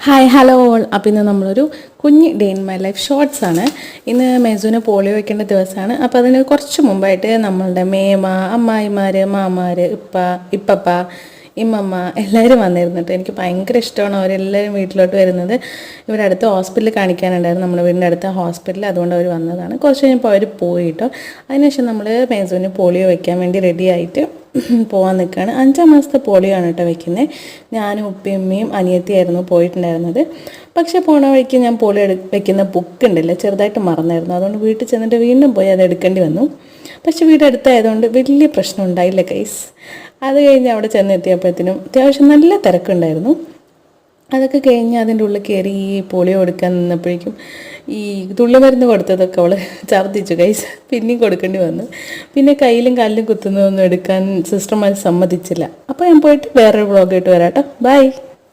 Hi hello all. അപ്പോൾ ഇന്ന് നമ്മളൊരു കുഞ്ഞ് day in my life shorts ആണ്. ഇന്ന് മെസുവിന് പോളിയോ വയ്ക്കേണ്ട ദിവസമാണ്. അപ്പോൾ അതിന് കുറച്ച് മുമ്പായിട്ട് നമ്മളുടെ മേമ, അമ്മായിമാർ, മാമാർ, ഇപ്പപ്പ, ഇമ്മമ്മ എല്ലാവരും വന്നിരുന്നിട്ട് എനിക്ക് ഭയങ്കര ഇഷ്ടമാണ് അവരെല്ലാവരും വീട്ടിലോട്ട് വരുന്നത്. ഇവിടെ അടുത്ത് ഹോസ്പിറ്റലിൽ കാണിക്കാനുണ്ടായിരുന്നു, നമ്മുടെ വീടിൻ്റെ അടുത്ത ഹോസ്പിറ്റലിൽ. അതുകൊണ്ട് അവർ വന്നതാണ്. കുറച്ച് കഴിഞ്ഞപ്പോൾ അവർ പോയിട്ടോ. അതിനുശേഷം നമ്മൾ മെസുവിന് പോളിയോ വയ്ക്കാൻ വേണ്ടി റെഡി ആയിട്ട് പോകാൻ നിൽക്കുകയാണ്. 5 മാസത്തെ പോളിയോ ആണ് കേട്ടോ വയ്ക്കുന്നത്. ഞാനും ഉപ്പയും ഉമ്മയും അനിയത്തിയായിരുന്നു പോയിട്ടുണ്ടായിരുന്നത്. പക്ഷേ പോണ വഴിക്ക് ഞാൻ പോളിയോ വയ്ക്കുന്ന ബുക്ക് ഉണ്ടല്ലോ, ചെറുതായിട്ട് മറന്നായിരുന്നു. അതുകൊണ്ട് വീട്ടിൽ ചെന്നിട്ട് വീണ്ടും പോയി അത് എടുക്കേണ്ടി വന്നു. പക്ഷേ വീടടുത്തായതുകൊണ്ട് വലിയ പ്രശ്നം ഉണ്ടായില്ല കൈസ്. അത് കഴിഞ്ഞ് അവിടെ ചെന്നെത്തിയപ്പോഴത്തേനും അത്യാവശ്യം നല്ല തിരക്കുണ്ടായിരുന്നു. അതൊക്കെ കഴിഞ്ഞ് അതിൻ്റെ ഉള്ളിൽ കയറി ഈ പോളിയോ കൊടുക്കാൻ നിന്നപ്പോഴേക്കും ഈ തുള്ളിമരുന്ന് കൊടുത്തതൊക്കെ അവൾ ഛർദ്ദിച്ചു കൈസ്. പിന്നെയും കൊടുക്കേണ്ടി വന്നു. പിന്നെ കയ്യിലും കാലിലും കുത്തുന്നതൊന്നും എടുക്കാൻ സിസ്റ്റർമാർ സമ്മതിച്ചില്ല. അപ്പോൾ ഞാൻ പോയിട്ട് വേറൊരു വ്ളോഗ് ആയിട്ട് വരാം കേട്ടോ. ബൈ.